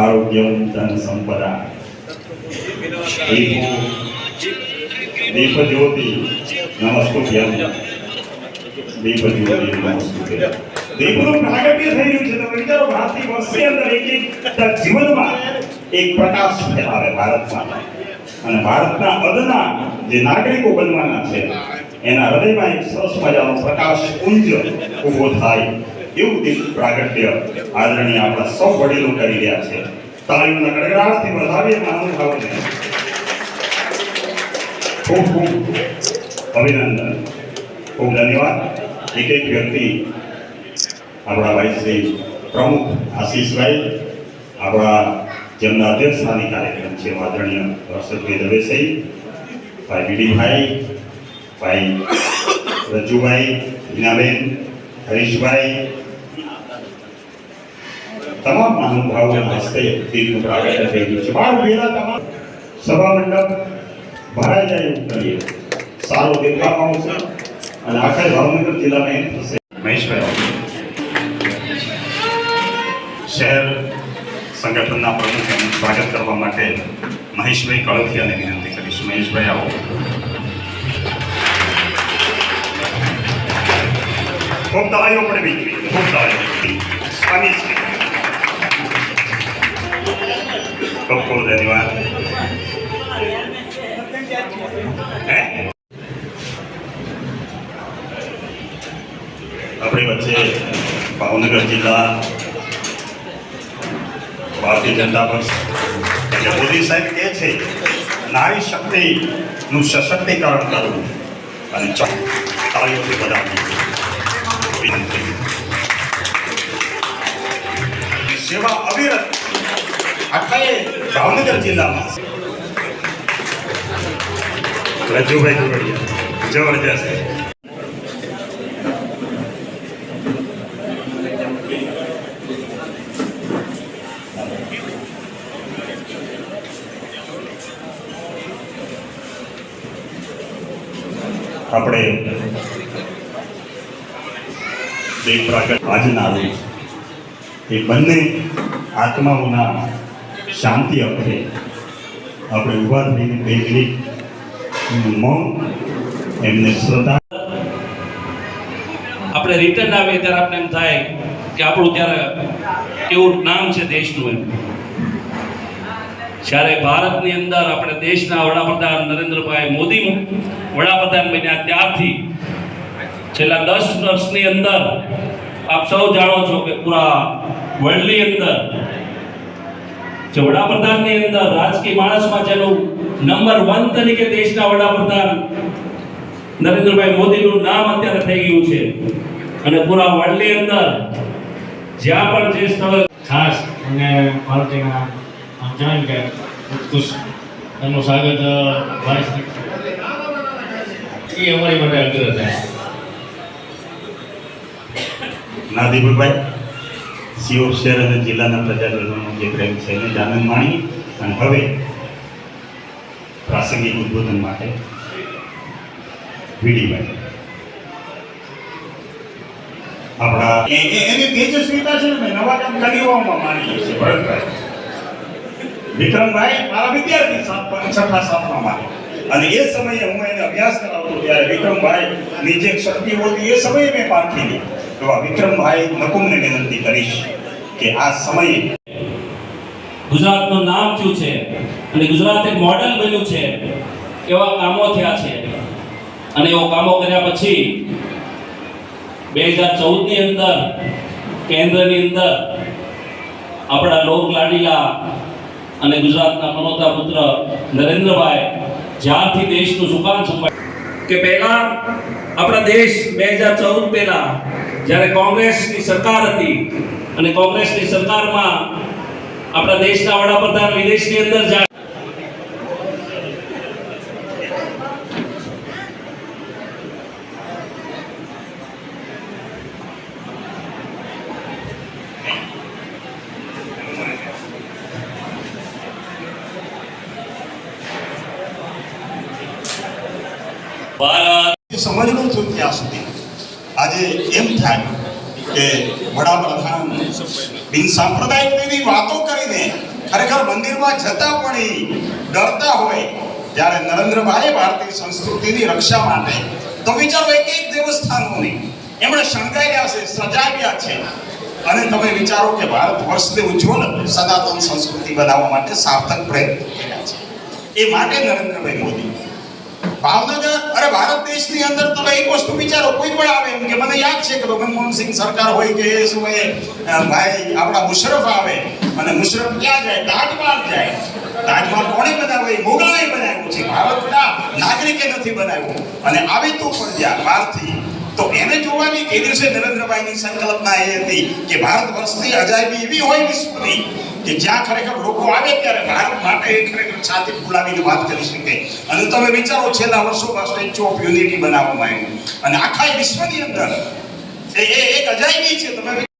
आरोग्यम धन संपदा दीप ज्योति नमस्कुभ्यम दीप ज्योति नमस्कुभ्यम दीपનું પ્રાગટ્ય થઈ રહ્યું છે. તો વિચારો ભારતીય વર્ષની અંદર એક જીવનમાં એક પ્રકાશ ફેલાવે ભારતમાં, અને ભારતના અદના જે નાગરિકો બનવાના છે એના હૃદયમાં એક સરસ મજાનો પ્રકાશ પુંજ ઊભો થાય એવું દીપ પ્રાગટ્ય આદરણીય આપણા સૌ વડીલો કરી રહ્યા છે. તાળીઓના ગડગડાટથી વધાવીએ મહાનુભાવોને ખૂબ ખૂબ અભિનંદન, ખૂબ ધન્યવાદ. એક એક વ્યક્તિ આપણા ભાઈ શ્રી પ્રમુખ આશીષભાઈ, આપણા જેમના અધ્યક્ષસ્થાની કાર્યક્રમ છે આદરણીય હર્ષદભાઈ દવેસઈ, ભાઈ બીડીભાઈ, ભાઈ રજુભાઈ, હિનાબેન, હરીશભાઈ, તમામ મહાનુભાવોના હસ્તે દીપનું પ્રાગટ્ય થઈ ગયું છે. બાર વેલા તમામ સભા મંડપ ભરાઈ જાય એવું કરીએ, સારો દેખાવ આવશે અને આખા ભાવનગર જિલ્લામાં એમ થશે. મહેશભાઈ શહેર સંગઠનના પ્રમુખનું સ્વાગત કરવા માટે મહેશભાઈ કળથિયાને વિનંતી કરીશ. મહેશભાઈ આવો. ખૂબ તાળીઓ પડવી જોઈએ, ખૂબ તાળીઓ. સ્વામી ખૂબ ખૂબ ધન્યવાદ. આપણી વચ્ચે ભાવનગર જિલ્લા ભારતીય જનતા પક્ષ એટલે મોદી સાહેબ કહે છે નારી શક્તિનું સશક્તિકરણ કરવું અને તાળીઓથી વધારવું. સેવા અવિરત આખા ભાવનગર જિલ્લામાં. રજુભાઈ જોડિયા જબરજસ્ત. આપણે દીપ પ્રાગટ્ય આજના રોજ એ બંને આત્માઓના શાંતિ અર્થે આપણે ઉભા થઈને 2 મિનિટ મૌન એમને શ્રદ્ધા. આપણે રિટર્ન આવીએ ત્યારે આપણે એમ થાય કે આપણું ત્યારે કેવું નામ છે દેશનું. એમ જ્યારે ભારતની અંદર આપણે દેશના વડાપ્રધાન નરેન્દ્રભાઈ મોદી વડાપ્રધાન બન્યા ત્યારથી છેલ્લા 10 વર્ષની અંદર આપ સૌ જાણો છો કે પૂરા વર્લ્ડની અંદર જે વડાપ્રધાનની અંદર રાજકીય માણસમાં જેનું નંબર 1 તરીકે દેશના વડાપ્રધાન નરેન્દ્રભાઈ મોદીનું નામ અત્યારે થઈ ગયું છે. અને પૂરા વર્લ્ડની અંદર જ્યાં પણ જે સ્થળો ખાસ અને ભારતીયના જાણ કે ઉત્કૃષ્ટ એનું સ્વાગત ભાઈ એ અમારી માટે અગ્ર થાય. નાદીપુરભાઈ સીઓ શહેર અને જિલ્લાના પ્રજાજનોનો જે પ્રેમ છે એને આનંદ માણી અને હવે પ્રાસંગિક ઉદ્બોધન માટે વીડીભાઈ આપણા એની તેજસ્વીતા છે ને નવા કામ કડીઓમાં માની છે. ભરતભાઈ વિક્રમભાઈ મારા વિદ્યાર્થી 6થા સાતમાં અને એ સમયે હું એને અભ્યાસ કરાવતો ત્યારે વિક્રમભાઈ ની જે શક્તિ હોતી એ સમયે મેં પારખી. તો આ વિક્રમભાઈ નકુમને વિનંતી કરીશ કે આ સમયે ગુજરાતનું નામ થયું છે અને ગુજરાત એક મોડેલ બન્યું છે. એવા કામો થયા છે અને એવા કામો કર્યા પછી 2014 ની અંદર કેન્દ્રની અંદર આપણા લોક લાડીલા અને ગુજરાતના મનોતા પુત્ર નરેન્દ્રભાઈ જ્યારથી દેશનું સુકાન સંભાળ્યું કે પહેલા આપણા દેશ 2014 પહેલા જ્યારે કોંગ્રેસની સરકાર હતી અને કોંગ્રેસની સરકારમાં આપણા દેશના વડાપ્રધાન વિદેશની અંદર જાય સમજણું છું ત્યાં સુધી આજે એમ થાય કે વડાપ્રધાન બિન સાંપ્રદાયિક વાતો કરીને ખરેખર મંદિરમાં જતા પણ એ ડરતા હોય, જ્યારે નરેન્દ્રભાઈ ભારતીય સંસ્કૃતિની રક્ષા માટે તો વિચારો એક દેવસ્થાનોની એમણે શણગાર્યા છે, સજાવ્યા છે, અને તમે વિચારો કે ભારત વર્ષને ઉજ્જવળ સનાતન સંસ્કૃતિ બનાવવા માટે સાર્થક પ્રયત્ન કર્યા છે. એ માટે નરેન્દ્રભાઈ મોદી ભાવનગર અરે ભારત દેશની અંદર તમે એક વસ્તુ વિચારો, કોઈ પણ આવે એમ કે મને યાદ છે કે મનમોહનસિંહ સરકાર હોય કે એ સમયે ભાઈ આપણા મુશરફ આવે અને મુશરફ ક્યાં જાય? તાજમહાલ જાય. તાજમહાલ કોણે બનાવ્યો? એ મોગલોએ બનાવ્યો છે, ભારતના નાગરિકે નથી બનાવ્યો. અને આવી તું પણ જ્યાં બહારથી તો એને જોવાની એ દિવસે નરેન્દ્રભાઈની સંકલ્પના એ હતી કે ભારત વર્ષની અજાયબી એવી હોય વિશ્વની કે જ્યાં ખરેખર લોકો આવે ત્યારે ભારત માટે ખરેખર છાતી ફૂલાવીને વાત કરી શકે. અને તમે વિચારો છેલ્લા વર્ષોમાં સ્ટેચ્યુ ઓફ યુનિટી બનાવવામાં આવ્યું અને આખા વિશ્વની અંદર એ એક અજાયબી છે. તમે